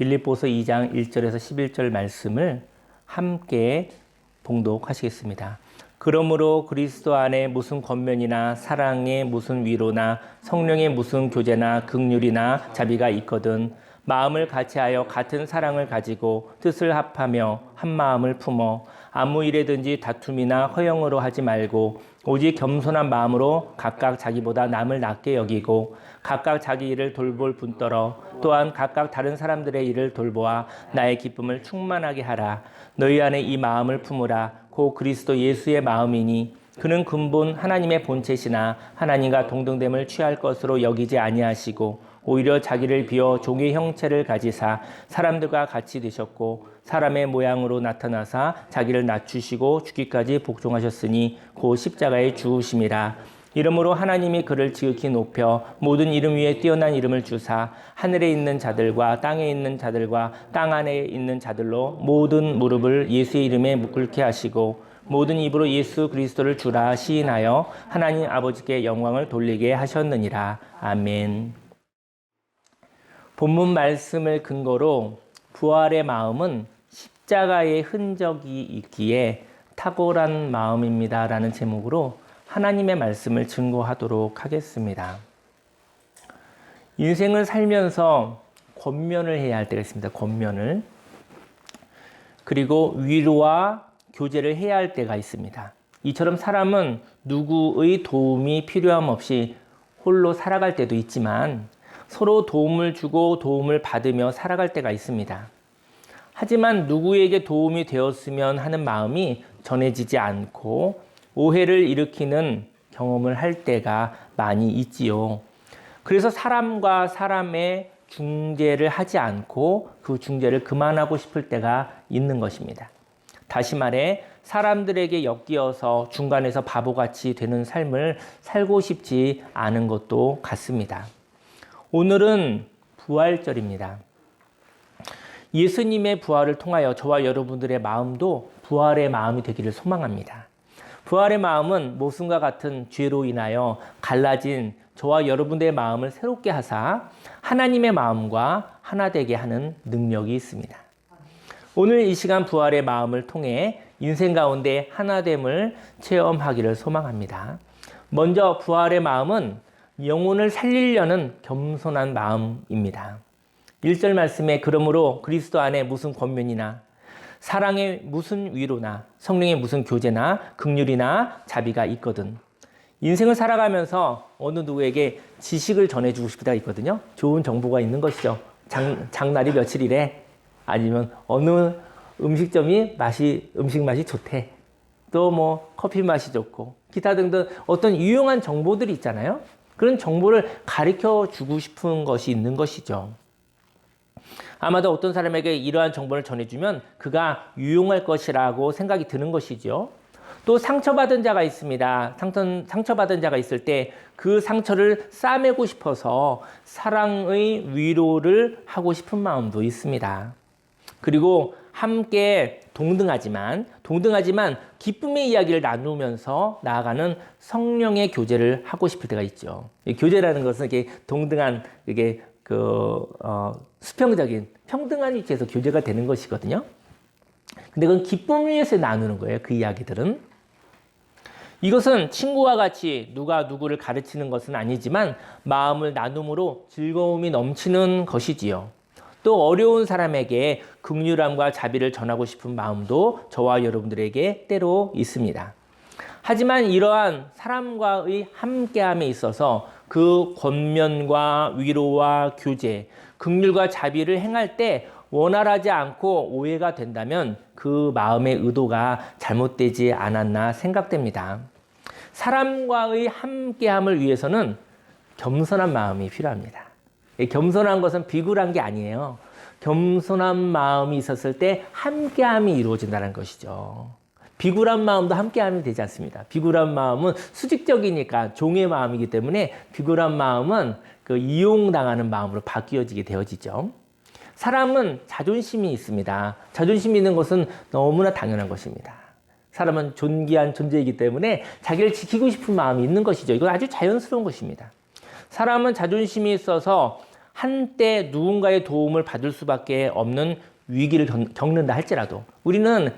빌립보서 2장 1절에서 11절 말씀을 함께 봉독하시겠습니다. 그러므로 그리스도 안에 무슨 권면이나 사랑의 무슨 위로나 성령의 무슨 교제나 긍휼이나 자비가 있거든 마음을 같이하여 같은 사랑을 가지고 뜻을 합하며 한 마음을 품어 아무 일에든지 다툼이나 허영으로 하지 말고 오직 겸손한 마음으로 각각 자기보다 남을 낮게 여기고 각각 자기 일을 돌볼 뿐더러 또한 각각 다른 사람들의 일을 돌보아 나의 기쁨을 충만하게 하라. 너희 안에 이 마음을 품으라. 곧 그리스도 예수의 마음이니 그는 근본 하나님의 본체시나 하나님과 동등됨을 취할 것으로 여기지 아니하시고 오히려 자기를 비워 종의 형체를 가지사 사람들과 같이 되셨고 사람의 모양으로 나타나사 자기를 낮추시고 죽기까지 복종하셨으니 곧 십자가에 죽으심이라. 이러므로 하나님이 그를 지극히 높여 모든 이름 위에 뛰어난 이름을 주사 하늘에 있는 자들과 땅에 있는 자들과 땅 안에 있는 자들로 모든 무릎을 예수의 이름에 꿇게 하시고 모든 입으로 예수 그리스도를 주라 시인하여 하나님 아버지께 영광을 돌리게 하셨느니라. 아멘. 본문 말씀을 근거로 부활의 마음은 십자가의 흔적이 있기에 탁월한 마음입니다 라는 제목으로 하나님의 말씀을 증거하도록 하겠습니다. 인생을 살면서 권면을 해야 할 때가 있습니다. 권면을. 그리고 위로와 교제를 해야 할 때가 있습니다. 이처럼 사람은 누구의 도움이 필요함 없이 홀로 살아갈 때도 있지만 서로 도움을 주고 도움을 받으며 살아갈 때가 있습니다. 하지만 누구에게 도움이 되었으면 하는 마음이 전해지지 않고 오해를 일으키는 경험을 할 때가 많이 있지요. 그래서 사람과 사람의 중재를 하지 않고 그 중재를 그만하고 싶을 때가 있는 것입니다. 다시 말해 사람들에게 엮여서 중간에서 바보같이 되는 삶을 살고 싶지 않은 것도 같습니다. 오늘은 부활절입니다. 예수님의 부활을 통하여 저와 여러분들의 마음도 부활의 마음이 되기를 소망합니다. 부활의 마음은 모순과 같은 죄로 인하여 갈라진 저와 여러분들의 마음을 새롭게 하사 하나님의 마음과 하나 되게 하는 능력이 있습니다. 오늘 이 시간 부활의 마음을 통해 인생 가운데 하나됨을 체험하기를 소망합니다. 먼저 부활의 마음은 영혼을 살리려는 겸손한 마음입니다. 1절 말씀에 그러므로 그리스도 안에 무슨 권면이나 사랑의 무슨 위로나 성령의 무슨 교제나 긍휼이나 자비가 있거든. 인생을 살아가면서 어느 누구에게 지식을 전해주고 싶을 때가 있거든요. 좋은 정보가 있는 것이죠. 장날이 며칠이래. 아니면 어느 음식점이 음식 맛이 좋대. 또 뭐 커피 맛이 좋고 기타 등등 어떤 유용한 정보들이 있잖아요. 그런 정보를 가르쳐 주고 싶은 것이 있는 것이죠. 아마도 어떤 사람에게 이러한 정보를 전해주면 그가 유용할 것이라고 생각이 드는 것이죠. 또 상처받은 자가 있습니다. 상처받은 자가 있을 때 그 상처를 싸매고 싶어서 사랑의 위로를 하고 싶은 마음도 있습니다. 그리고 함께 동등하지만 기쁨의 이야기를 나누면서 나아가는 성령의 교제를 하고 싶을 때가 있죠. 교제라는 것은 이렇게 동등한 수평적인 평등한 위치에서 교제가 되는 것이거든요. 근데 그건 기쁨 위에서 나누는 거예요. 그 이야기들은. 이것은 친구와 같이 누가 누구를 가르치는 것은 아니지만 마음을 나눔으로 즐거움이 넘치는 것이지요. 또 어려운 사람에게 긍휼함과 자비를 전하고 싶은 마음도 저와 여러분들에게 때로 있습니다. 하지만 이러한 사람과의 함께함에 있어서 그 권면과 위로와 교제, 긍휼과 자비를 행할 때 원활하지 않고 오해가 된다면 그 마음의 의도가 잘못되지 않았나 생각됩니다. 사람과의 함께함을 위해서는 겸손한 마음이 필요합니다. 겸손한 것은 비굴한 게 아니에요. 겸손한 마음이 있었을 때 함께함이 이루어진다는 것이죠. 비굴한 마음도 함께함이 되지 않습니다. 비굴한 마음은 수직적이니까 종의 마음이기 때문에 비굴한 마음은 이용당하는 마음으로 바뀌어지게 되어지죠. 사람은 자존심이 있습니다. 자존심이 있는 것은 너무나 당연한 것입니다. 사람은 존귀한 존재이기 때문에 자기를 지키고 싶은 마음이 있는 것이죠. 이건 아주 자연스러운 것입니다. 사람은 자존심이 있어서 한때 누군가의 도움을 받을 수밖에 없는 위기를 겪는다 할지라도 우리는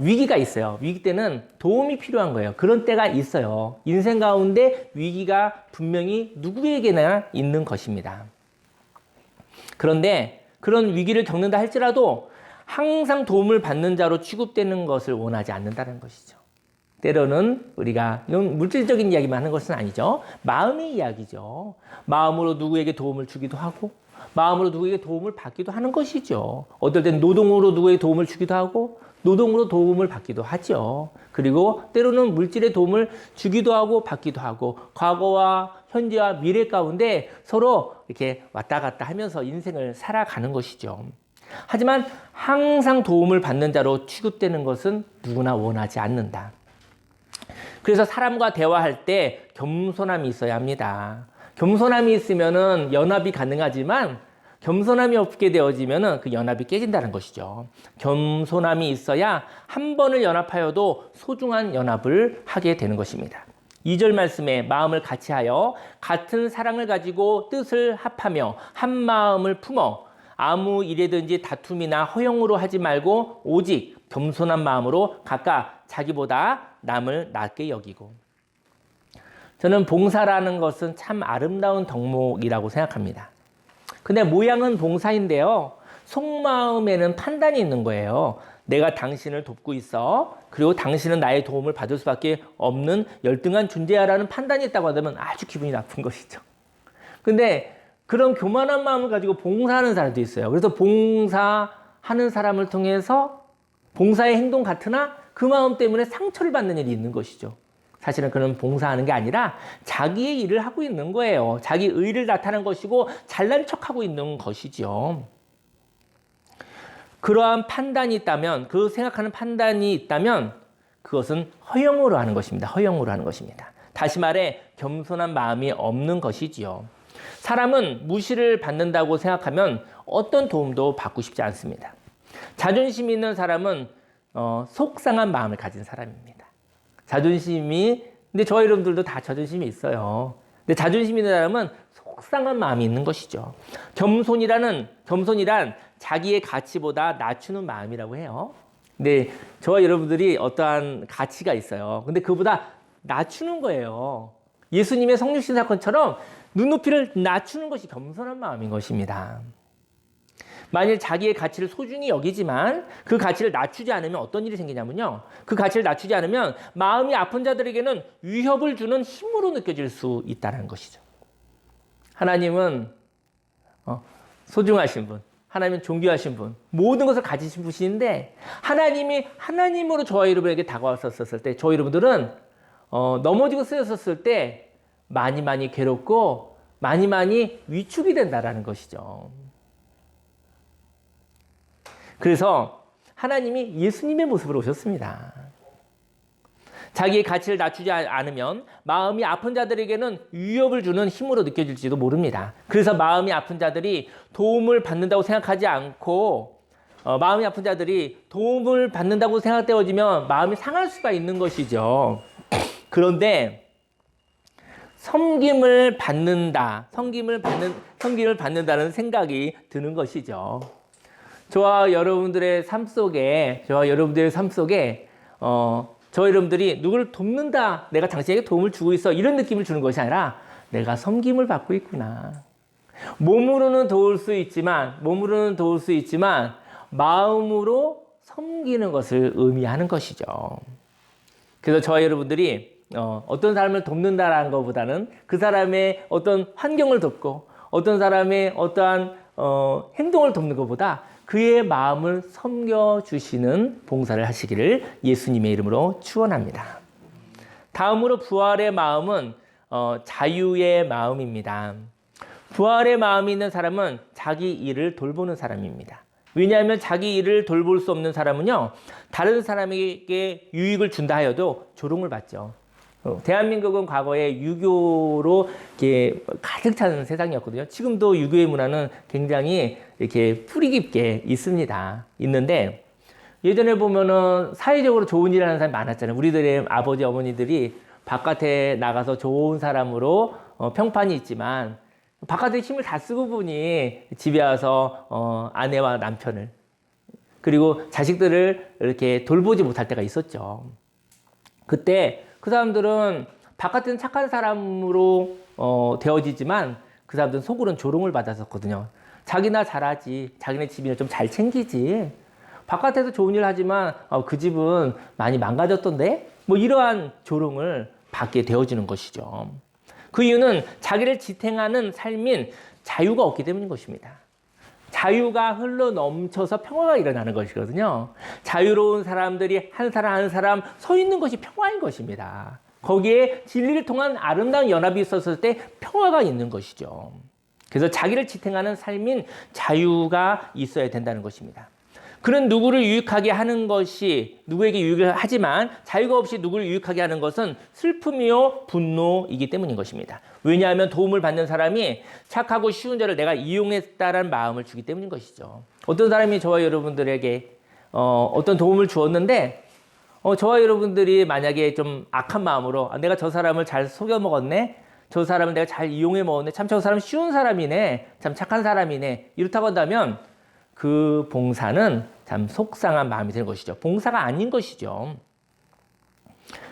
위기가 있어요. 위기 때는 도움이 필요한 거예요. 그런 때가 있어요. 인생 가운데 위기가 분명히 누구에게나 있는 것입니다. 그런데 그런 위기를 겪는다 할지라도 항상 도움을 받는 자로 취급되는 것을 원하지 않는다는 것이죠. 때로는 우리가 물질적인 이야기만 하는 것은 아니죠. 마음의 이야기죠. 마음으로 누구에게 도움을 주기도 하고 마음으로 누구에게 도움을 받기도 하는 것이죠. 어떨 땐 노동으로 누구에게 도움을 주기도 하고 노동으로 도움을 받기도 하죠. 그리고 때로는 물질의 도움을 주기도 하고 받기도 하고 과거와 현재와 미래 가운데 서로 이렇게 왔다 갔다 하면서 인생을 살아가는 것이죠. 하지만 항상 도움을 받는 자로 취급되는 것은 누구나 원하지 않는다. 그래서 사람과 대화할 때 겸손함이 있어야 합니다. 겸손함이 있으면은 연합이 가능하지만 겸손함이 없게 되어지면은 그 연합이 깨진다는 것이죠. 겸손함이 있어야 한 번을 연합하여도 소중한 연합을 하게 되는 것입니다. 2절 말씀에 마음을 같이하여 같은 사랑을 가지고 뜻을 합하며 한 마음을 품어 아무 일에든지 다툼이나 허용으로 하지 말고 오직 겸손한 마음으로 각각 자기보다 남을 낮게 여기고. 저는 봉사라는 것은 참 아름다운 덕목이라고 생각합니다. 근데 모양은 봉사인데요. 속마음에는 판단이 있는 거예요. 내가 당신을 돕고 있어. 그리고 당신은 나의 도움을 받을 수밖에 없는 열등한 존재야라는 판단이 있다고 하면 아주 기분이 나쁜 것이죠. 근데 그런 교만한 마음을 가지고 봉사하는 사람도 있어요. 그래서 봉사하는 사람을 통해서 봉사의 행동 같으나 그 마음 때문에 상처를 받는 일이 있는 것이죠. 사실은 그는 봉사하는 게 아니라 자기의 일을 하고 있는 거예요. 자기 의를 나타내는 것이고 잘난 척하고 있는 것이죠. 그러한 판단이 있다면, 그 생각하는 판단이 있다면 그것은 허영으로 하는 것입니다. 허영으로 하는 것입니다. 다시 말해 겸손한 마음이 없는 것이지요. 사람은 무시를 받는다고 생각하면 어떤 도움도 받고 싶지 않습니다. 자존심 있는 사람은 속상한 마음을 가진 사람입니다. 근데 저희 여러분들도 다 자존심이 있어요. 근데 자존심 있는 사람은 속상한 마음이 있는 것이죠. 겸손이란 자기의 가치보다 낮추는 마음이라고 해요. 근데 저와 여러분들이 어떠한 가치가 있어요. 근데 그보다 낮추는 거예요. 예수님의 성육신 사건처럼 눈높이를 낮추는 것이 겸손한 마음인 것입니다. 만일 자기의 가치를 소중히 여기지만 그 가치를 낮추지 않으면 어떤 일이 생기냐면요. 그 가치를 낮추지 않으면 마음이 아픈 자들에게는 위협을 주는 힘으로 느껴질 수 있다는 것이죠. 하나님은 소중하신 분, 하나님은 존귀하신 분, 모든 것을 가지신 분이신데 하나님이 하나님으로 저와 여러분에게 다가왔었을 때 저희 여러분들은 넘어지고 쓰였었을 때 많이 괴롭고 많이 위축이 된다는 것이죠. 그래서 하나님이 예수님의 모습으로 오셨습니다. 자기의 가치를 낮추지 않으면 마음이 아픈 자들에게는 위협을 주는 힘으로 느껴질지도 모릅니다. 그래서 마음이 아픈 자들이 도움을 받는다고 생각하지 않고 마음이 아픈 자들이 도움을 받는다고 생각되어지면 마음이 상할 수가 있는 것이죠. 그런데 섬김을 받는다는 생각이 드는 것이죠. 저와 여러분들의 삶 속에 저와 여러분들이 누구를 돕는다, 내가 당신에게 도움을 주고 있어, 이런 느낌을 주는 것이 아니라 내가 섬김을 받고 있구나. 몸으로는 도울 수 있지만 마음으로 섬기는 것을 의미하는 것이죠. 그래서 저와 여러분들이 어떤 사람을 돕는다라는 것보다는 그 사람의 어떤 환경을 돕고 어떤 사람의 어떠한 행동을 돕는 것보다 그의 마음을 섬겨주시는 봉사를 하시기를 예수님의 이름으로 축원합니다. 다음으로 부활의 마음은 자유의 마음입니다. 부활의 마음이 있는 사람은 자기 일을 돌보는 사람입니다. 왜냐하면 자기 일을 돌볼 수 없는 사람은요, 다른 사람에게 유익을 준다 하여도 조롱을 받죠. 대한민국은 과거에 유교로 이렇게 가득 찬 세상이었거든요. 지금도 유교의 문화는 굉장히 이렇게 뿌리 깊게 있는데 예전에 보면은 사회적으로 좋은 일 하는 사람이 많았잖아요. 우리들의 아버지, 어머니들이 바깥에 나가서 좋은 사람으로 평판이 있지만 바깥에 힘을 다 쓰고 보니 집에 와서 아내와 남편을 그리고 자식들을 이렇게 돌보지 못할 때가 있었죠. 그때 그 사람들은 바깥에는 착한 사람으로 되어지지만 그 사람들은 속으로는 조롱을 받았었거든요. 자기나 잘하지, 자기네 집이나 좀 잘 챙기지. 바깥에서 좋은 일 하지만 그 집은 많이 망가졌던데? 뭐 이러한 조롱을 받게 되어지는 것이죠. 그 이유는 자기를 지탱하는 삶인 자유가 없기 때문인 것입니다. 자유가 흘러 넘쳐서 평화가 일어나는 것이거든요. 자유로운 사람들이 한 사람 한 사람 서 있는 것이 평화인 것입니다. 거기에 진리를 통한 아름다운 연합이 있었을 때 평화가 있는 것이죠. 그래서 자기를 지탱하는 삶인 자유가 있어야 된다는 것입니다. 그는 누구를 유익하게 하는 것이 누구에게 유익을 하지만 자유가 없이 누구를 유익하게 하는 것은 슬픔이요 분노이기 때문인 것입니다. 왜냐하면 도움을 받는 사람이 착하고 쉬운 자를 내가 이용했다라는 마음을 주기 때문인 것이죠. 어떤 사람이 저와 여러분들에게 어떤 도움을 주었는데 저와 여러분들이 만약에 좀 악한 마음으로 내가 저 사람을 잘 속여 먹었네, 저 사람을 내가 잘 이용해 먹었네, 참 저 사람 쉬운 사람이네, 참 착한 사람이네 이렇다고 한다면 그 봉사는 참 속상한 마음이 드는 것이죠. 봉사가 아닌 것이죠.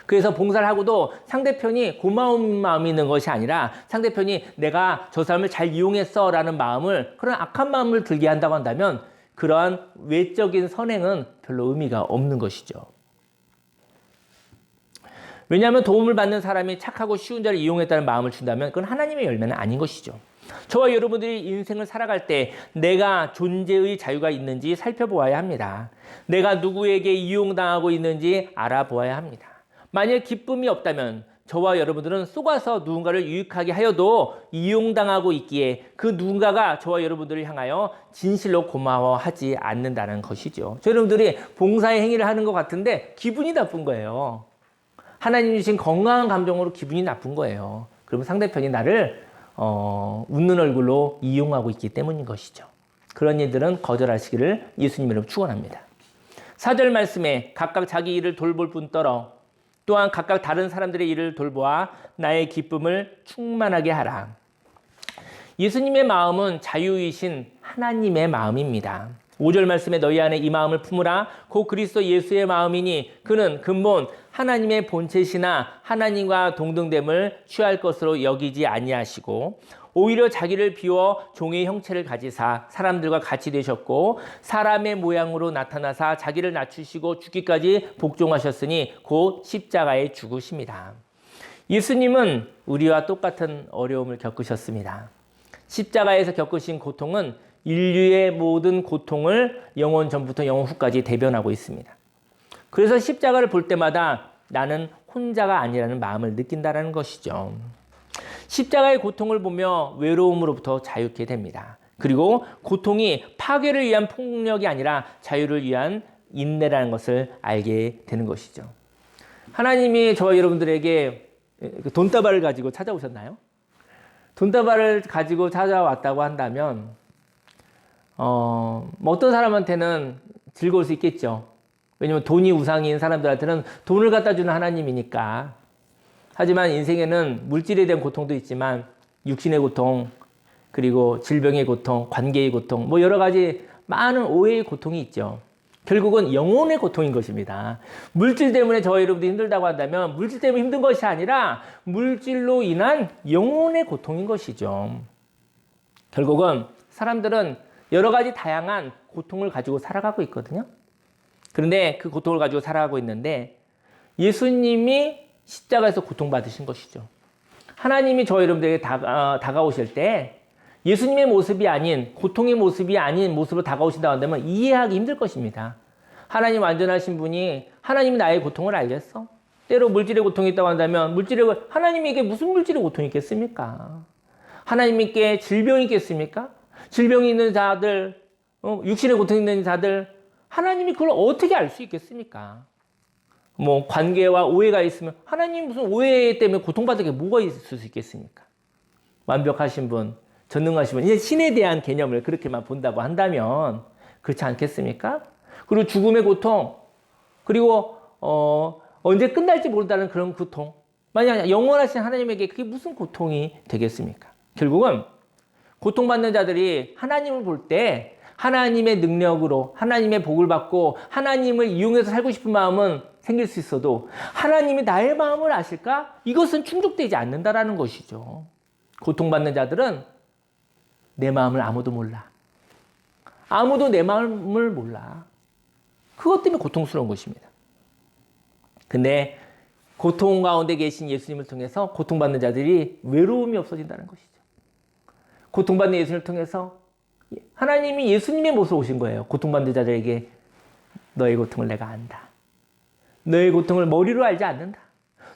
그래서 봉사를 하고도 상대편이 고마운 마음이 있는 것이 아니라 상대편이 내가 저 사람을 잘 이용했어 라는 마음을, 그런 악한 마음을 들게 한다고 한다면 그러한 외적인 선행은 별로 의미가 없는 것이죠. 왜냐하면 도움을 받는 사람이 착하고 쉬운 자를 이용했다는 마음을 준다면 그건 하나님의 열매는 아닌 것이죠. 저와 여러분들이 인생을 살아갈 때 내가 존재의 자유가 있는지 살펴보아야 합니다. 내가 누구에게 이용당하고 있는지 알아보아야 합니다. 만약 기쁨이 없다면 저와 여러분들은 속아서 누군가를 유익하게 하여도 이용당하고 있기에 그 누군가가 저와 여러분들을 향하여 진실로 고마워하지 않는다는 것이죠. 여러분들이 봉사의 행위를 하는 것 같은데 기분이 나쁜 거예요. 하나님이 주신 건강한 감정으로 기분이 나쁜 거예요. 그러면 상대편이 나를 웃는 얼굴로 이용하고 있기 때문인 것이죠. 그런 일들은 거절하시기를 예수님 이름으로 축원합니다. 4절 말씀에 각각 자기 일을 돌볼 뿐더러 또한 각각 다른 사람들의 일을 돌보아 나의 기쁨을 충만하게 하라. 예수님의 마음은 자유이신 하나님의 마음입니다. 5절 말씀에 너희 안에 이 마음을 품으라. 곧 그리스도 예수의 마음이니 그는 근본 하나님의 본체시나 하나님과 동등됨을 취할 것으로 여기지 아니하시고 오히려 자기를 비워 종의 형체를 가지사 사람들과 같이 되셨고 사람의 모양으로 나타나사 자기를 낮추시고 죽기까지 복종하셨으니 곧 십자가에 죽으십니다. 예수님은 우리와 똑같은 어려움을 겪으셨습니다. 십자가에서 겪으신 고통은 인류의 모든 고통을 영원 전부터 영원 후까지 대변하고 있습니다. 그래서 십자가를 볼 때마다 나는 혼자가 아니라는 마음을 느낀다는 것이죠. 십자가의 고통을 보며 외로움으로부터 자유케 됩니다. 그리고 고통이 파괴를 위한 폭력이 아니라 자유를 위한 인내라는 것을 알게 되는 것이죠. 하나님이 저와 여러분들에게 돈다발을 가지고 찾아오셨나요? 돈다발을 가지고 찾아왔다고 한다면 어떤 사람한테는 즐거울 수 있겠죠. 왜냐면 돈이 우상인 사람들한테는 돈을 갖다 주는 하나님이니까. 하지만 인생에는 물질에 대한 고통도 있지만 육신의 고통, 그리고 질병의 고통, 관계의 고통, 뭐 여러 가지 많은 오해의 고통이 있죠. 결국은 영혼의 고통인 것입니다. 물질 때문에 저와 여러분도 힘들다고 한다면 물질 때문에 힘든 것이 아니라 물질로 인한 영혼의 고통인 것이죠. 결국은 사람들은 여러 가지 다양한 고통을 가지고 살아가고 있거든요. 그런데 그 고통을 가지고 살아가고 있는데 예수님이 십자가에서 고통받으신 것이죠. 하나님이 저와 여러분들에게 다가오실 때 예수님의 모습이 아닌, 고통의 모습이 아닌 모습으로 다가오신다고 한다면 이해하기 힘들 것입니다. 하나님 완전하신 분이 하나님이 나의 고통을 알겠어? 때로 물질의 고통이 있다고 한다면 하나님에게 무슨 물질의 고통이 있겠습니까? 하나님께 질병이 있겠습니까? 질병이 있는 자들, 육신의 고통이 있는 자들, 하나님이 그걸 어떻게 알 수 있겠습니까? 뭐 관계와 오해가 있으면 하나님 무슨 오해 때문에 고통받을 게 뭐가 있을 수 있겠습니까? 완벽하신 분, 전능하신 분, 이제 신에 대한 개념을 그렇게만 본다고 한다면 그렇지 않겠습니까? 그리고 죽음의 고통, 그리고 언제 끝날지 모른다는 그런 고통, 만약 영원하신 하나님에게 그게 무슨 고통이 되겠습니까? 결국은 고통받는 자들이 하나님을 볼 때 하나님의 능력으로 하나님의 복을 받고 하나님을 이용해서 살고 싶은 마음은 생길 수 있어도 하나님이 나의 마음을 아실까? 이것은 충족되지 않는다라는 것이죠. 고통받는 자들은 내 마음을 아무도 몰라. 아무도 내 마음을 몰라. 그것 때문에 고통스러운 것입니다. 근데 고통 가운데 계신 예수님을 통해서 고통받는 자들이 외로움이 없어진다는 것이죠. 고통받는 예수님을 통해서 하나님이 예수님의 모습으로 오신 거예요. 고통받는 자들에게 너의 고통을 내가 안다. 너의 고통을 머리로 알지 않는다.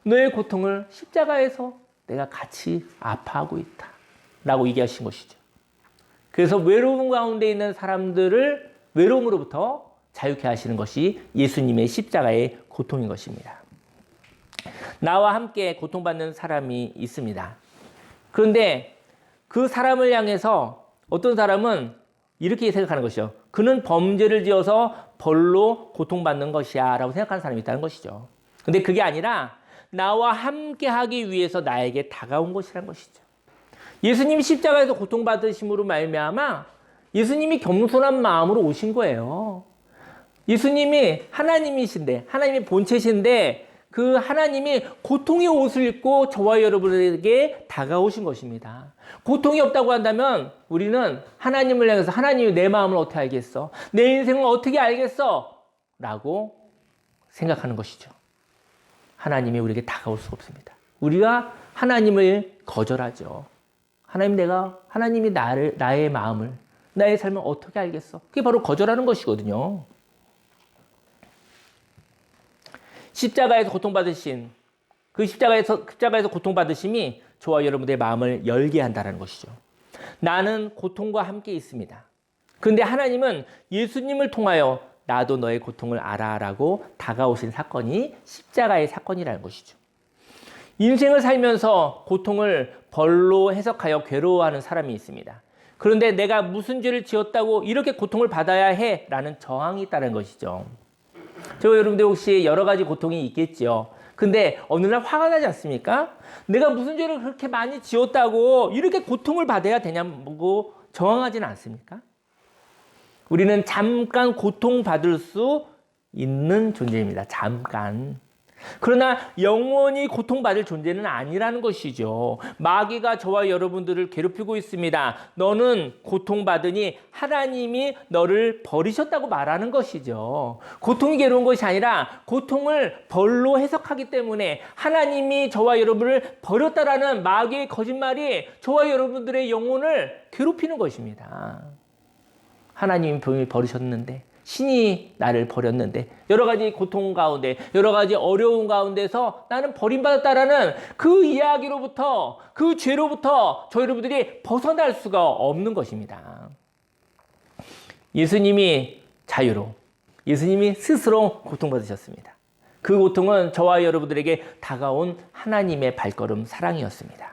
너의 고통을 십자가에서 내가 같이 아파하고 있다. 라고 얘기하신 것이죠. 그래서 외로움 가운데 있는 사람들을 외로움으로부터 자유케 하시는 것이 예수님의 십자가의 고통인 것입니다. 나와 함께 고통받는 사람이 있습니다. 그런데 그 사람을 향해서 어떤 사람은 이렇게 생각하는 것이죠. 그는 범죄를 지어서 벌로 고통받는 것이야 라고 생각하는 사람이 있다는 것이죠. 근데 그게 아니라 나와 함께 하기 위해서 나에게 다가온 것이라는 것이죠. 예수님이 십자가에서 고통받으심으로 말미암아 예수님이 겸손한 마음으로 오신 거예요. 예수님이 하나님이신데, 하나님의 본체신데 그 하나님이 고통의 옷을 입고 저와 여러분에게 다가오신 것입니다. 고통이 없다고 한다면 우리는 하나님을 향해서 하나님이 내 마음을 어떻게 알겠어? 내 인생을 어떻게 알겠어? 라고 생각하는 것이죠. 하나님이 우리에게 다가올 수가 없습니다. 우리가 하나님을 거절하죠. 하나님이 나의 마음을, 나의 삶을 어떻게 알겠어? 그게 바로 거절하는 것이거든요. 십자가에서 고통받으신 그 십자가에서 고통받으심이 저와 여러분들의 마음을 열게 한다는 것이죠. 나는 고통과 함께 있습니다. 그런데 하나님은 예수님을 통하여 나도 너의 고통을 알아라고 다가오신 사건이 십자가의 사건이라는 것이죠. 인생을 살면서 고통을 벌로 해석하여 괴로워하는 사람이 있습니다. 그런데 내가 무슨 죄를 지었다고 이렇게 고통을 받아야 해? 라는 저항이 있다는 것이죠. 저 여러분들 혹시 여러 가지 고통이 있겠죠. 근데 어느 날 화가 나지 않습니까? 내가 무슨 죄를 그렇게 많이 지었다고 이렇게 고통을 받아야 되냐고 저항하지는 않습니까? 우리는 잠깐 고통받을 수 있는 존재입니다. 잠깐. 그러나 영원히 고통받을 존재는 아니라는 것이죠. 마귀가 저와 여러분들을 괴롭히고 있습니다. 너는 고통받으니 하나님이 너를 버리셨다고 말하는 것이죠. 고통이 괴로운 것이 아니라 고통을 벌로 해석하기 때문에 하나님이 저와 여러분을 버렸다라는 마귀의 거짓말이 저와 여러분들의 영혼을 괴롭히는 것입니다. 하나님이 분명히 버리셨는데 신이 나를 버렸는데 여러 가지 고통 가운데 여러 가지 어려움 가운데서 나는 버림받았다라는 그 이야기로부터 그 죄로부터 저희 여러분들이 벗어날 수가 없는 것입니다. 예수님이 자유로 예수님이 스스로 고통받으셨습니다. 그 고통은 저와 여러분들에게 다가온 하나님의 발걸음 사랑이었습니다.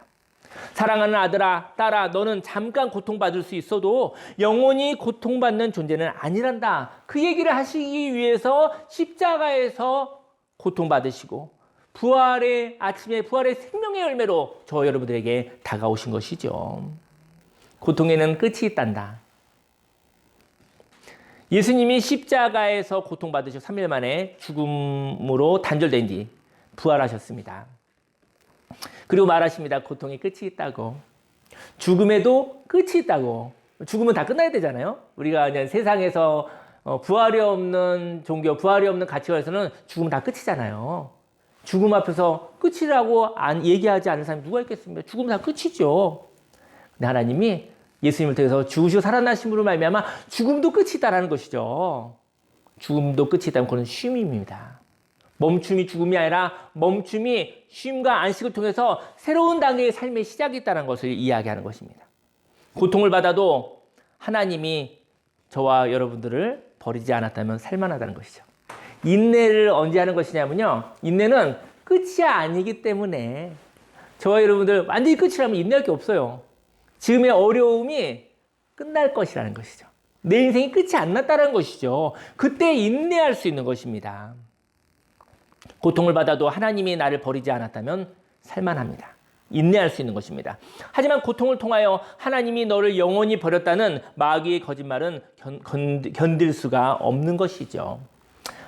사랑하는 아들아, 딸아, 너는 잠깐 고통받을 수 있어도 영원히 고통받는 존재는 아니란다. 그 얘기를 하시기 위해서 십자가에서 고통받으시고 아침에 부활의 생명의 열매로 저 여러분들에게 다가오신 것이죠. 고통에는 끝이 있단다. 예수님이 십자가에서 고통받으시고 3일 만에 죽음으로 단절된 뒤 부활하셨습니다. 그리고 말하십니다. 고통의 끝이 있다고. 죽음에도 끝이 있다고. 죽음은 다 끝나야 되잖아요. 우리가 그냥 세상에서 부활이 없는 종교, 부활이 없는 가치관에서는 죽음은 다 끝이잖아요. 죽음 앞에서 끝이라고 얘기하지 않는 사람이 누가 있겠습니까? 죽음은 다 끝이죠. 근데 하나님이 예수님을 통해서 죽으시고 살아나심으로 말미암아 죽음도 끝이 있다라는 것이죠. 죽음도 끝이 있다면 그건 쉼입니다. 멈춤이 죽음이 아니라 멈춤이 쉼과 안식을 통해서 새로운 단계의 삶의 시작이 있다는 것을 이야기하는 것입니다. 고통을 받아도 하나님이 저와 여러분들을 버리지 않았다면 살만하다는 것이죠. 인내를 언제 하는 것이냐면요. 인내는 끝이 아니기 때문에 저와 여러분들 완전히 끝이라면 인내할 게 없어요. 지금의 어려움이 끝날 것이라는 것이죠. 내 인생이 끝이 안 났다는 것이죠. 그때 인내할 수 있는 것입니다. 고통을 받아도 하나님이 나를 버리지 않았다면 살만합니다. 인내할 수 있는 것입니다. 하지만 고통을 통하여 하나님이 너를 영원히 버렸다는 마귀의 거짓말은 견딜 수가 없는 것이죠.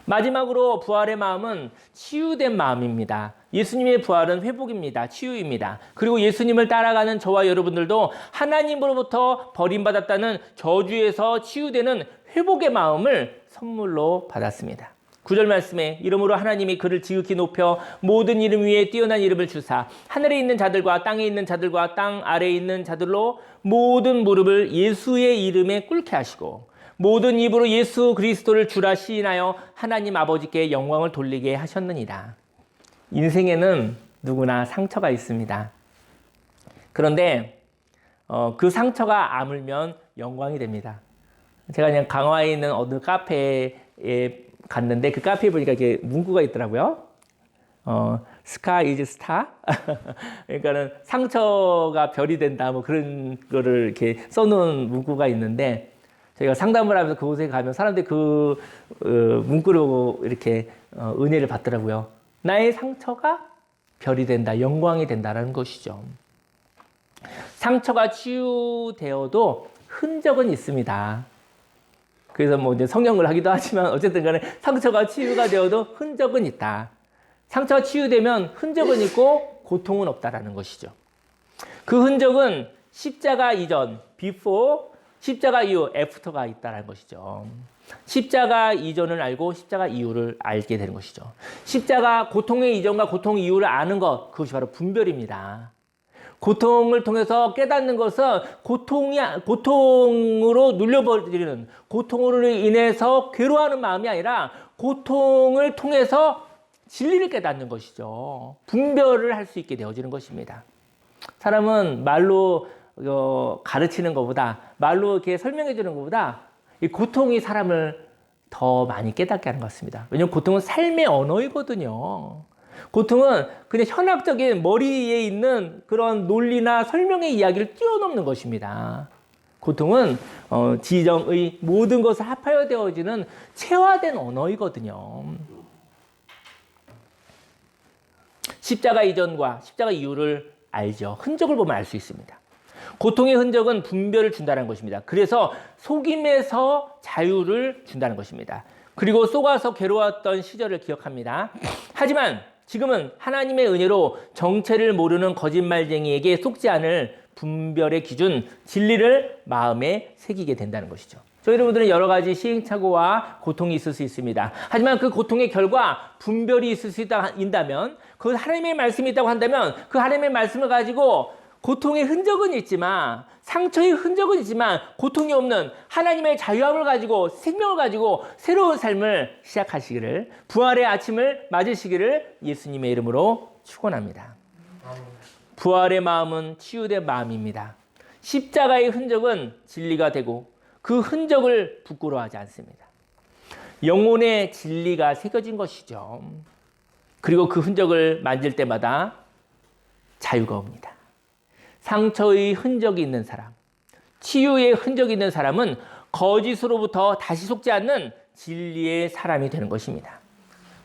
마지막으로 부활의 마음은 치유된 마음입니다. 예수님의 부활은 회복입니다. 치유입니다. 그리고 예수님을 따라가는 저와 여러분들도 하나님으로부터 버림받았다는 저주에서 치유되는 회복의 마음을 선물로 받았습니다. 9절 말씀에 이름으로 하나님이 그를 지극히 높여 모든 이름 위에 뛰어난 이름을 주사 하늘에 있는 자들과 땅에 있는 자들과 땅 아래에 있는 자들로 모든 무릎을 예수의 이름에 꿇게 하시고 모든 입으로 예수 그리스도를 주라 시인하여 하나님 아버지께 영광을 돌리게 하셨느니라. 인생에는 누구나 상처가 있습니다. 그런데 그 상처가 아물면 영광이 됩니다. 제가 그냥 강화에 있는 어느 카페에 갔는데 그 카페에 보니까 이렇게 문구가 있더라고요. Scar is star. 그러니까는 상처가 별이 된다. 뭐 그런 거를 이렇게 써놓은 문구가 있는데 저희가 상담을 하면서 그곳에 가면 사람들이 그 문구로 이렇게 은혜를 받더라고요. 나의 상처가 별이 된다, 영광이 된다라는 것이죠. 상처가 치유되어도 흔적은 있습니다. 그래서 뭐 이제 성형을 하기도 하지만 어쨌든 간에 상처가 치유가 되어도 흔적은 있다. 상처가 치유되면 흔적은 있고 고통은 없다라는 것이죠. 그 흔적은 십자가 이전, before, 십자가 이후, 애프터가 있다는 것이죠. 십자가 이전을 알고 십자가 이후를 알게 되는 것이죠. 십자가 고통의 이전과 고통 이후를 아는 것, 그것이 바로 분별입니다. 고통을 통해서 깨닫는 것은 고통으로 눌려버리는, 고통으로 인해서 괴로워하는 마음이 아니라 고통을 통해서 진리를 깨닫는 것이죠. 분별을 할 수 있게 되어지는 것입니다. 사람은 말로 가르치는 것보다, 말로 이렇게 설명해 주는 것보다 이 고통이 사람을 더 많이 깨닫게 하는 것 같습니다. 왜냐하면 고통은 삶의 언어이거든요. 고통은 그냥 현학적인 머리에 있는 그런 논리나 설명의 이야기를 뛰어넘는 것입니다. 고통은 지정의 모든 것을 합하여 되어지는 체화된 언어이거든요. 십자가 이전과 십자가 이후를 알죠. 흔적을 보면 알 수 있습니다. 고통의 흔적은 분별을 준다는 것입니다. 그래서 속임에서 자유를 준다는 것입니다. 그리고 속아서 괴로웠던 시절을 기억합니다. 하지만 지금은 하나님의 은혜로 정체를 모르는 거짓말쟁이에게 속지 않을 분별의 기준, 진리를 마음에 새기게 된다는 것이죠. 저희 여러분들은 여러 가지 시행착오와 고통이 있을 수 있습니다. 하지만 그 고통의 결과 분별이 있을 수 있다면, 그 하나님의 말씀이 있다고 한다면 그 하나님의 말씀을 가지고 고통의 흔적은 있지만, 상처의 흔적은 있지만 고통이 없는 하나님의 자유함을 가지고, 생명을 가지고 새로운 삶을 시작하시기를, 부활의 아침을 맞으시기를 예수님의 이름으로 축원합니다. 부활의 마음은 치유된 마음입니다. 십자가의 흔적은 진리가 되고 그 흔적을 부끄러워하지 않습니다. 영혼의 진리가 새겨진 것이죠. 그리고 그 흔적을 만질 때마다 자유가 옵니다. 상처의 흔적이 있는 사람, 치유의 흔적이 있는 사람은 거짓으로부터 다시 속지 않는 진리의 사람이 되는 것입니다.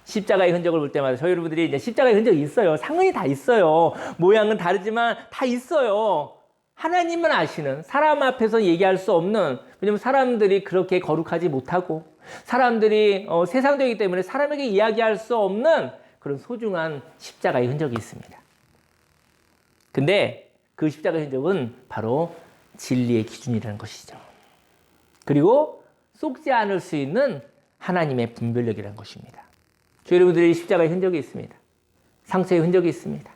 십자가의 흔적을 볼 때마다 저희 여러분들이 이제 십자가의 흔적이 있어요. 상흔이 다 있어요. 모양은 다르지만 다 있어요. 하나님은 아시는, 사람 앞에서 얘기할 수 없는, 왜냐하면 사람들이 그렇게 거룩하지 못하고 사람들이 세상되기 때문에 사람에게 이야기할 수 없는 그런 소중한 십자가의 흔적이 있습니다. 근데 그 십자가의 흔적은 바로 진리의 기준이라는 것이죠. 그리고 속지 않을 수 있는 하나님의 분별력이라는 것입니다. 저희 여러분들이 십자가의 흔적이 있습니다. 상처의 흔적이 있습니다.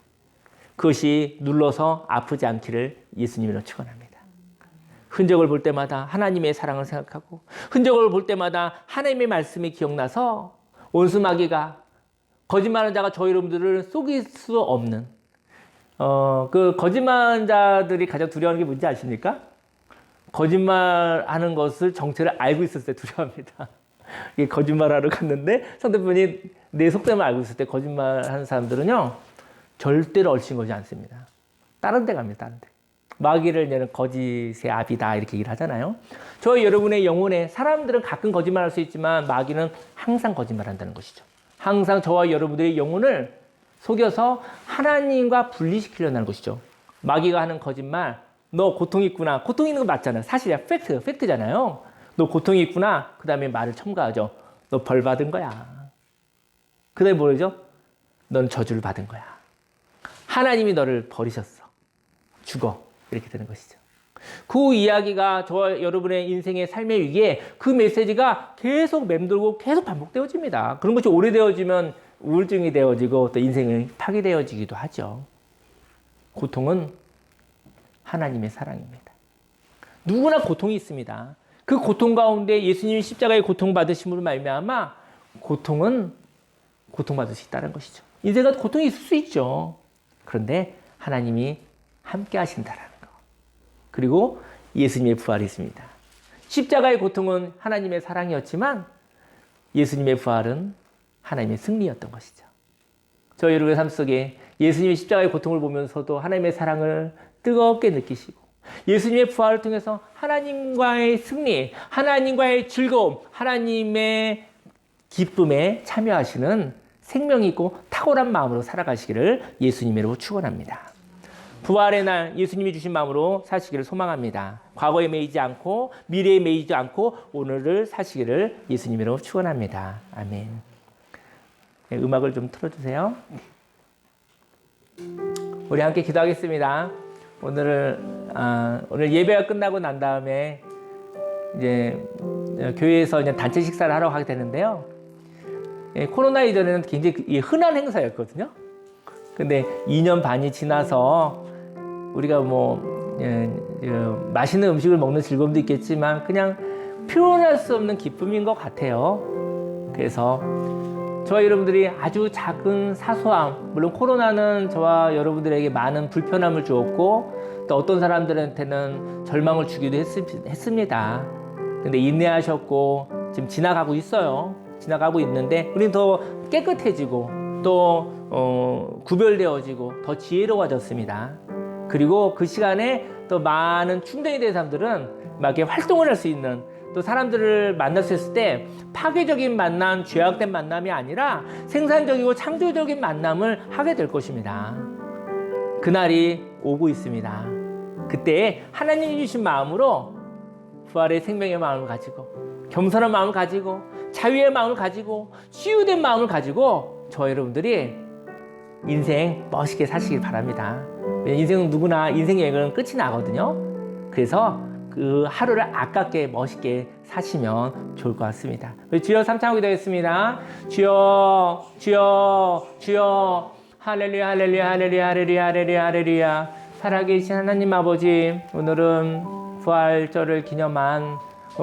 그것이 눌러서 아프지 않기를 예수님으로 축원합니다. 흔적을 볼 때마다 하나님의 사랑을 생각하고, 흔적을 볼 때마다 하나님의 말씀이 기억나서 원수 마귀가, 거짓말하는 자가 저희 여러분들을 속일 수 없는, 그 거짓말하는 자들이 가장 두려워하는 게 뭔지 아십니까? 거짓말하는 것을 정체를 알고 있었을 때 두려워합니다. 이게 거짓말하러 갔는데 상대편이 내 속셈을 알고 있을 때 거짓말하는 사람들은요, 절대로 얼씬거리지 않습니다. 다른 데 갑니다. 다른 데. 마귀를 내는 거짓의 아비다 이렇게 얘기를 하잖아요. 저희 여러분의 영혼에, 사람들은 가끔 거짓말할 수 있지만 마귀는 항상 거짓말한다는 것이죠. 항상 저와 여러분들의 영혼을 속여서 하나님과 분리시키려는 하는 것이죠. 마귀가 하는 거짓말, 너 고통 있구나. 고통 있는 거 맞잖아요. 사실이야. 팩트잖아요. 너 고통이 있구나. 그 다음에 말을 첨가하죠. 너 벌 받은 거야. 그 다음에 뭐죠? 넌 저주를 받은 거야. 하나님이 너를 버리셨어. 죽어. 이렇게 되는 것이죠. 그 이야기가 저와 여러분의 인생의 삶의 위기에 그 메시지가 계속 맴돌고 계속 반복되어집니다. 그런 것이 오래되어지면 우울증이 되어지고 또 인생이 파괴되어지기도 하죠. 고통은 하나님의 사랑입니다. 누구나 고통이 있습니다. 그 고통 가운데 예수님이 십자가의 고통받으심으로 말미암아 고통은 고통받을 수 있다는 것이죠. 인생은 고통이 있을 수 있죠. 그런데 하나님이 함께 하신다라는 거. 그리고 예수님의 부활이 있습니다. 십자가의 고통은 하나님의 사랑이었지만 예수님의 부활은 하나님의 승리였던 것이죠. 저 여러분의 삶 속에 예수님의 십자가의 고통을 보면서도 하나님의 사랑을 뜨겁게 느끼시고 예수님의 부활을 통해서 하나님과의 승리, 하나님과의 즐거움, 하나님의 기쁨에 참여하시는 생명이 있고 탁월한 마음으로 살아가시기를 예수님으로 축원합니다. 부활의 날 예수님이 주신 마음으로 사시기를 소망합니다. 과거에 매이지 않고 미래에 매이지 않고 오늘을 사시기를 예수님으로 축원합니다. 아멘. 네, 음악을 좀 틀어주세요. 우리 함께 기도하겠습니다. 오늘 예배가 끝나고 난 다음에 이제 교회에서 이제 단체 식사를 하러 가게 되는데요. 코로나 이전에는 굉장히 흔한 행사였거든요. 근데 2년 반이 지나서 우리가 맛있는 음식을 먹는 즐거움도 있겠지만 그냥 표현할 수 없는 기쁨인 것 같아요. 그래서 저와 여러분들이 아주 작은 사소함, 물론 코로나는 저와 여러분들에게 많은 불편함을 주었고 또 어떤 사람들한테는 절망을 주기도 했습니다. 근데 인내하셨고 지금 지나가고 있어요. 지나가고 있는데 우리는 더 깨끗해지고 또 구별되어지고 더 지혜로워졌습니다. 그리고 그 시간에 또 많은 충전이 된 사람들은 막 이렇게 활동을 할 수 있는 또 사람들을 만날 수 있을 때 파괴적인 만남, 죄악된 만남이 아니라 생산적이고 창조적인 만남을 하게 될 것입니다. 그날이 오고 있습니다. 그때 하나님이 주신 마음으로 부활의 생명의 마음을 가지고 겸손한 마음을 가지고 자유의 마음을 가지고 치유된 마음을 가지고 저 여러분들이 인생 멋있게 사시길 바랍니다. 인생은 누구나 인생 여행은 끝이 나거든요. 그래서 그 하루를 아깝게 멋있게 사시면 좋을 것 같습니다. 주여 삼창하고 기도하겠습니다. 주여 주여 주여 할렐루야 할렐루야 할렐루야 할렐루야 할렐루야 할렐루야. 살아계신 하나님 아버지, 오늘은 부활절을 기념한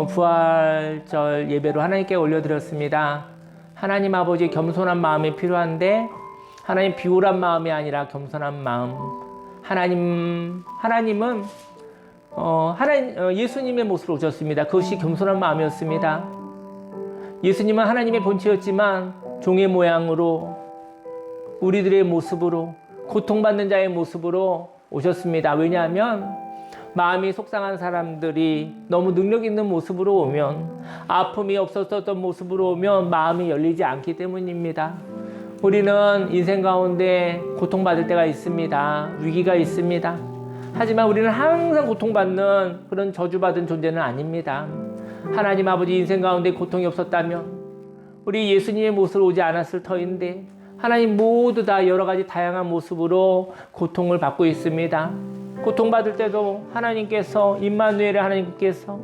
부활절 예배로 하나님께 올려드렸습니다. 하나님 아버지, 겸손한 마음이 필요한데 하나님 비굴한 마음이 아니라 겸손한 마음. 하나님은 예수님의 모습으로 오셨습니다. 그것이 겸손한 마음이었습니다. 예수님은 하나님의 본체였지만 종의 모양으로 우리들의 모습으로 고통받는 자의 모습으로 오셨습니다. 왜냐하면 마음이 속상한 사람들이 너무 능력 있는 모습으로 오면, 아픔이 없었던 모습으로 오면 마음이 열리지 않기 때문입니다. 우리는 인생 가운데 고통받을 때가 있습니다. 위기가 있습니다. 하지만 우리는 항상 고통받는 그런 저주받은 존재는 아닙니다. 하나님 아버지, 인생 가운데 고통이 없었다면 우리 예수님의 모습으로 오지 않았을 터인데 하나님 모두 다 여러 가지 다양한 모습으로 고통을 받고 있습니다. 고통받을 때도 하나님께서, 임마누엘의 하나님께서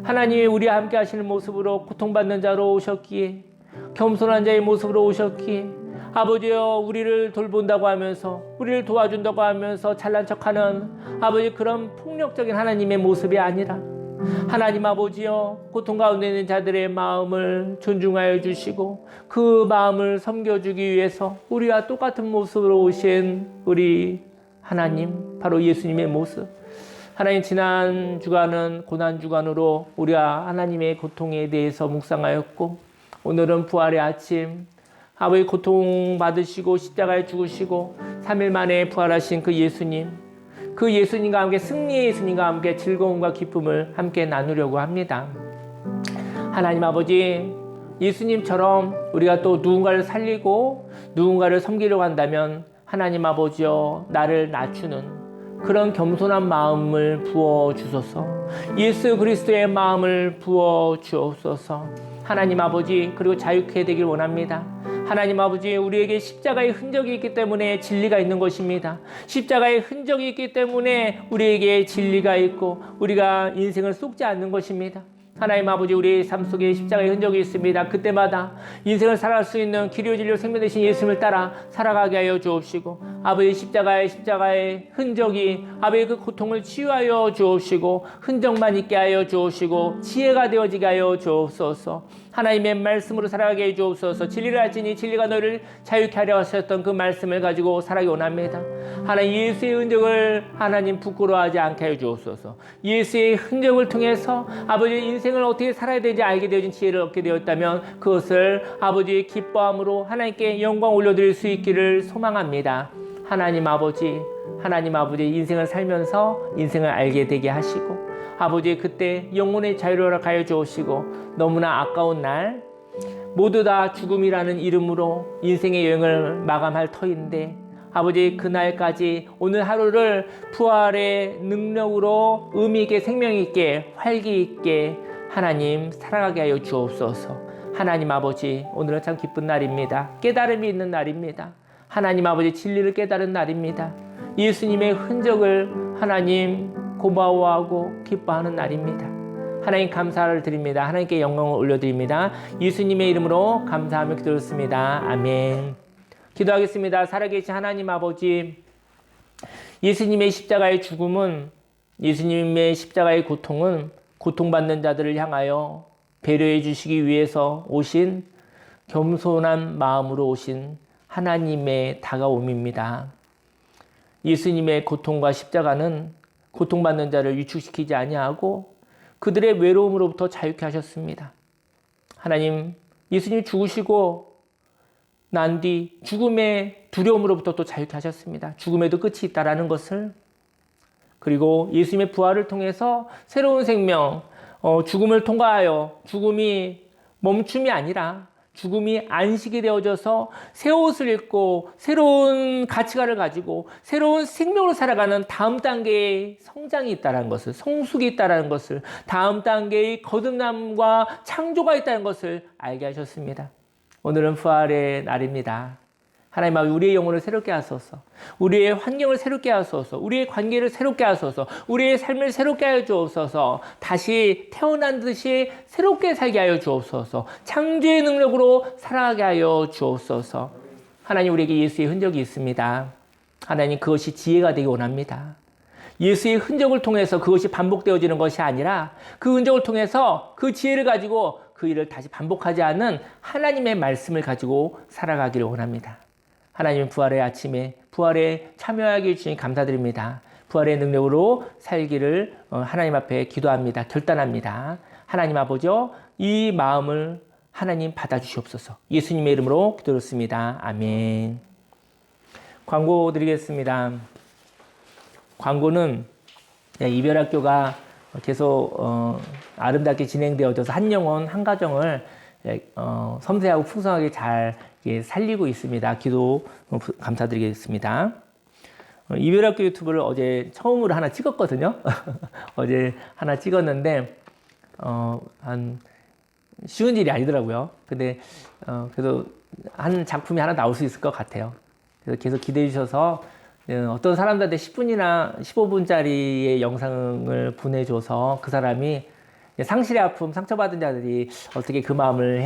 하나님이 우리와 함께 하시는 모습으로 고통받는 자로 오셨기에, 겸손한 자의 모습으로 오셨기에, 아버지여 우리를 돌본다고 하면서 우리를 도와준다고 하면서 잘난 척하는 아버지, 그런 폭력적인 하나님의 모습이 아니라 하나님 아버지여 고통 가운데 있는 자들의 마음을 존중하여 주시고 그 마음을 섬겨주기 위해서 우리와 똑같은 모습으로 오신 우리 하나님, 바로 예수님의 모습. 하나님, 지난 주간은 고난 주간으로 우리가 하나님의 고통에 대해서 묵상하였고, 오늘은 부활의 아침, 아버지 고통 받으시고 십자가에 죽으시고 3일 만에 부활하신 그 예수님, 그 예수님과 함께, 승리의 예수님과 함께 즐거움과 기쁨을 함께 나누려고 합니다. 하나님 아버지, 예수님처럼 우리가 또 누군가를 살리고 누군가를 섬기려고 한다면 하나님 아버지여 나를 낮추는 그런 겸손한 마음을 부어 주소서. 예수 그리스도의 마음을 부어 주옵소서. 하나님 아버지, 그리고 자유케 되길 원합니다. 하나님 아버지, 우리에게 십자가의 흔적이 있기 때문에 진리가 있는 것입니다. 십자가의 흔적이 있기 때문에 우리에게 진리가 있고 우리가 인생을 쏟지 않는 것입니다. 하나님 아버지, 우리의 삶 속에 십자가의 흔적이 있습니다. 그때마다 인생을 살아갈 수 있는 길이요 진리요 생명 되신 예수님을 따라 살아가게 하여 주옵시고, 아버지 십자가의 흔적이 아버지의 그 고통을 치유하여 주옵시고 흔적만 있게 하여 주옵시고 지혜가 되어지게 하여 주옵소서. 하나님의 말씀으로 살아가게 해 주옵소서. 진리를 알지니 진리가 너를 자유케 하려 하셨던 그 말씀을 가지고 살아가기 원합니다. 하나님 예수의 흔적을 하나님 부끄러워하지 않게 해 주옵소서. 예수의 흔적을 통해서 아버지의 인생을 어떻게 살아야 되는지 알게 되어진 지혜를 얻게 되었다면 그것을 아버지의 기뻐함으로 하나님께 영광 올려드릴 수 있기를 소망합니다. 하나님 아버지 인생을 살면서 인생을 알게 되게 하시고 아버지 그때 영혼의 자유를 가여 주옵시고, 너무나 아까운 날 모두 다 죽음이라는 이름으로 인생의 여행을 마감할 터인데 아버지 그날까지 오늘 하루를 부활의 능력으로 의미 있게 생명 있게 활기 있게 하나님 살아가게 하여 주옵소서. 하나님 아버지, 오늘은 참 기쁜 날입니다. 깨달음이 있는 날입니다. 하나님 아버지 진리를 깨달은 날입니다. 예수님의 흔적을 하나님 고마워하고 기뻐하는 날입니다. 하나님 감사를 드립니다. 하나님께 영광을 올려드립니다. 예수님의 이름으로 감사하며 기도했습니다. 아멘. 기도하겠습니다. 살아계신 하나님 아버지, 예수님의 십자가의 죽음은, 예수님의 십자가의 고통은 고통받는 자들을 향하여 배려해 주시기 위해서 오신 겸손한 마음으로 오신 하나님의 다가옴입니다. 예수님의 고통과 십자가는 고통받는 자를 위축시키지 아니하고 그들의 외로움으로부터 자유케 하셨습니다. 하나님, 예수님이 죽으시고 난 뒤 죽음의 두려움으로부터 또 자유케 하셨습니다. 죽음에도 끝이 있다라는 것을, 그리고 예수님의 부활을 통해서 새로운 생명, 죽음을 통과하여 죽음이 멈춤이 아니라 죽음이 안식이 되어져서 새 옷을 입고 새로운 가치관을 가지고 새로운 생명으로 살아가는 다음 단계의 성장이 있다는 것을, 성숙이 있다는 것을, 다음 단계의 거듭남과 창조가 있다는 것을 알게 하셨습니다. 오늘은 부활의 날입니다. 하나님 아버지, 우리의 영혼을 새롭게 하소서. 우리의 환경을 새롭게 하소서. 우리의 관계를 새롭게 하소서. 우리의 삶을 새롭게 하여 주옵소서. 다시 태어난 듯이 새롭게 살게 하여 주옵소서. 창조의 능력으로 살아가게 하여 주옵소서. 하나님, 우리에게 예수의 흔적이 있습니다. 하나님, 그것이 지혜가 되기 원합니다. 예수의 흔적을 통해서 그것이 반복되어지는 것이 아니라 그 흔적을 통해서 그 지혜를 가지고 그 일을 다시 반복하지 않는 하나님의 말씀을 가지고 살아가기를 원합니다. 하나님, 부활의 아침에 부활에 참여하게 해주시니 감사드립니다. 부활의 능력으로 살기를 하나님 앞에 기도합니다. 결단합니다. 하나님 아버지요, 이 마음을 하나님 받아주시옵소서. 예수님의 이름으로 기도했습니다. 아멘. 광고 드리겠습니다. 광고는 이별학교가 계속 아름답게 진행되어져서 한 영혼 한 가정을 섬세하고 풍성하게 잘 살리고 있습니다. 기도 감사드리겠습니다. 이별학교 유튜브를 어제 처음으로 하나 찍었거든요. 어제 하나 찍었는데 한 쉬운 일이 아니더라고요. 근데 그래도 한 작품이 하나 나올 수 있을 것 같아요. 그래서 계속 기대해 주셔서 어떤 사람들한테 10분이나 15분짜리의 영상을 보내줘서 그 사람이 상실의 아픔, 상처받은 자들이 어떻게 그 마음을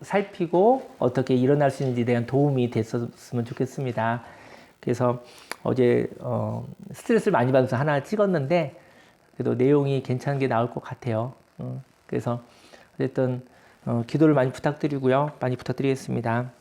살피고 어떻게 일어날 수 있는지에 대한 도움이 됐었으면 좋겠습니다. 그래서 어제 스트레스를 많이 받아서 하나 찍었는데 그래도 내용이 괜찮은 게 나올 것 같아요. 그래서 어쨌든 기도를 많이 부탁드리고요. 많이 부탁드리겠습니다.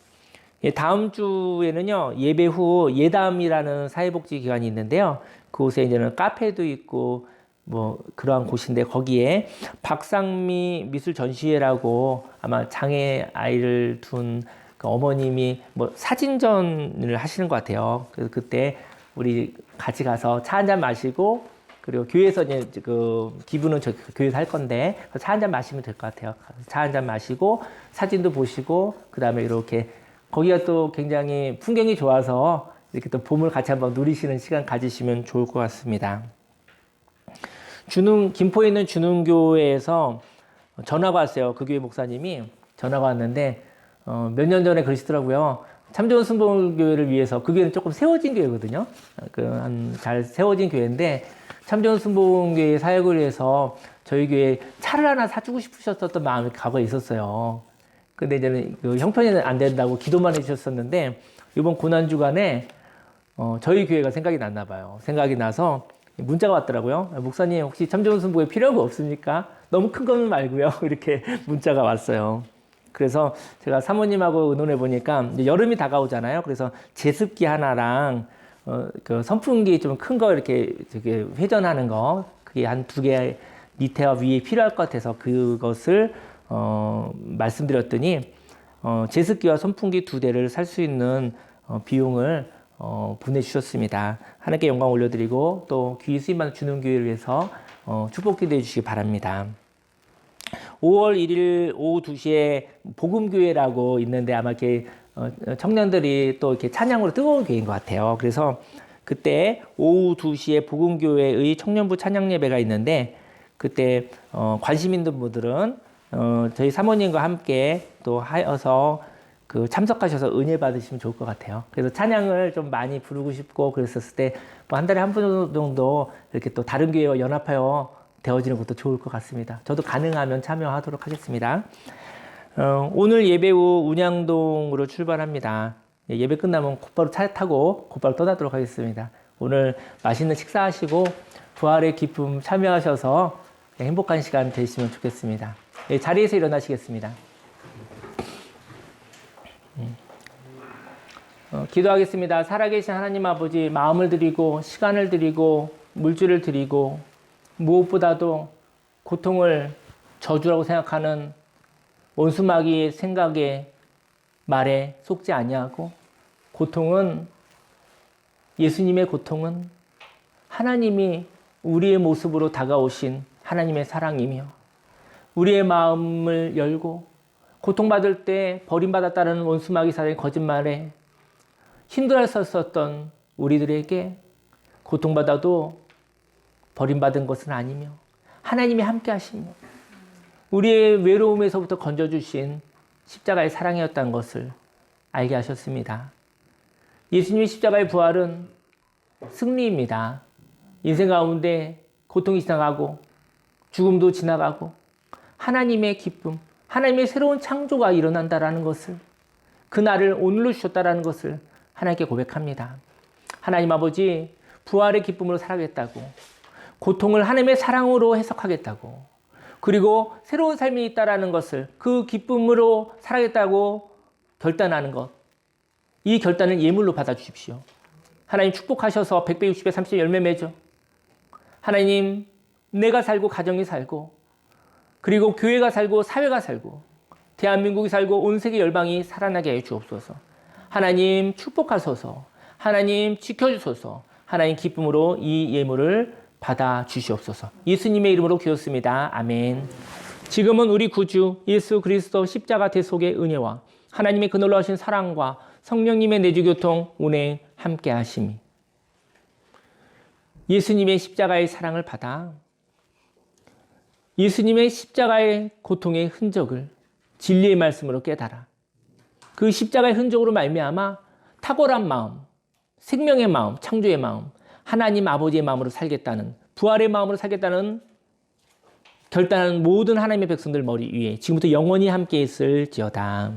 다음 주에는요, 예배 후 예담이라는 사회복지 기관이 있는데요. 그곳에 이제는 카페도 있고 뭐 그러한 곳인데 거기에 박상미 미술 전시회라고 아마 장애 아이를 둔 그 어머님이 뭐 사진전을 하시는 것 같아요. 그래서 그때 우리 같이 가서 차 한잔 마시고 그리고 교회에서 이제 그 기부는 저 교회에서 할 건데 차 한 잔 마시면 될 것 같아요. 차 한 잔 마시고 사진도 보시고 그다음에 이렇게 거기가 또 굉장히 풍경이 좋아서 이렇게 또 봄을 같이 한번 누리시는 시간 가지시면 좋을 것 같습니다. 김포에 있는 준흥교회에서 전화가 왔어요. 그 교회 목사님이 전화가 왔는데 몇 년 전에 그러시더라고요. 참 좋은 순복음교회를 위해서 그 교회는 조금 세워진 교회거든요. 잘 세워진 교회인데 참 좋은 순복음교회 사역을 위해서 저희 교회에 차를 하나 사주고 싶으셨던 마음이 과거에 있었어요. 근데 이제는 그 형편이 안 된다고 기도만 해주셨었는데 이번 고난 주간에 저희 교회가 생각이 났나 봐요. 생각이 나서 문자가 왔더라고요. 목사님 혹시 참 좋은 순복음에 필요한 거 없습니까? 너무 큰 거는 말고요. 이렇게 문자가 왔어요. 그래서 제가 사모님하고 의논해 보니까 이제 여름이 다가오잖아요. 그래서 제습기 하나랑 그 선풍기 좀 큰 거 이렇게 회전하는 거 그게 한 2개 밑에와 위에 필요할 것 같아서 그것을 말씀드렸더니 제습기와 선풍기 2대를 살 수 있는 비용을 보내주셨습니다. 하나님께 영광 올려드리고 또 귀히 쓰임받는 준흥교회를 위해서 축복 기도해 주시기 바랍니다. 5월 1일 오후 2시에 복음교회라고 있는데 아마 이렇게 청년들이 또 이렇게 찬양으로 뜨거운 교회인 것 같아요. 그래서 그때 오후 2시에 복음교회의 청년부 찬양 예배가 있는데 그때 관심 있는 분들은 저희 사모님과 함께 또 하여서 그 참석하셔서 은혜 받으시면 좋을 것 같아요. 그래서 찬양을 좀 많이 부르고 싶고 그랬었을 때 뭐 한 달에 한 번 정도 이렇게 또 다른 교회와 연합하여 되어지는 것도 좋을 것 같습니다. 저도 가능하면 참여하도록 하겠습니다. 오늘 예배 후 운양동으로 출발합니다. 예배 끝나면 곧바로 차 타고 곧바로 떠나도록 하겠습니다. 오늘 맛있는 식사하시고 부활의 기쁨 참여하셔서 행복한 시간 되시면 좋겠습니다. 자리에서 일어나시겠습니다. 기도하겠습니다. 살아계신 하나님 아버지, 마음을 드리고 시간을 드리고 물질을 드리고 무엇보다도 고통을 저주라고 생각하는 원수마귀의 생각에 말에 속지 아니하고 고통은 예수님의 고통은 하나님이 우리의 모습으로 다가오신 하나님의 사랑이며 우리의 마음을 열고 고통받을 때 버림받았다는 원수마귀 사단의 거짓말에 힘들었었던 우리들에게 고통받아도 버림받은 것은 아니며 하나님이 함께 하시며 우리의 외로움에서부터 건져주신 십자가의 사랑이었다는 것을 알게 하셨습니다. 예수님의 십자가의 부활은 승리입니다. 인생 가운데 고통이 지나가고 죽음도 지나가고 하나님의 기쁨, 하나님의 새로운 창조가 일어난다라는 것을 그날을 오늘로 주셨다라는 것을 하나님께 고백합니다. 하나님 아버지, 부활의 기쁨으로 살아겠다고 고통을 하나님의 사랑으로 해석하겠다고 그리고 새로운 삶이 있다라는 것을 그 기쁨으로 살아겠다고 결단하는 것, 이 결단을 예물로 받아주십시오. 하나님 축복하셔서 100배 60배 30배 열매 맺어 하나님 내가 살고 가정이 살고 그리고 교회가 살고 사회가 살고 대한민국이 살고 온 세계 열방이 살아나게 해 주옵소서. 하나님 축복하소서. 하나님 지켜주소서. 하나님 기쁨으로 이 예물을 받아 주시옵소서. 예수님의 이름으로 기도했습니다. 아멘. 지금은 우리 구주 예수 그리스도 십자가 대속의 은혜와 하나님의 그 놀라우신 사랑과 성령님의 내주교통 운행 함께 하심이 예수님의 십자가의 사랑을 받아 예수님의 십자가의 고통의 흔적을 진리의 말씀으로 깨달아 그 십자가의 흔적으로 말미암아 탁월한 마음, 생명의 마음, 창조의 마음, 하나님 아버지의 마음으로 살겠다는 부활의 마음으로 살겠다는 결단하는 모든 하나님의 백성들 머리 위에 지금부터 영원히 함께 있을지어다.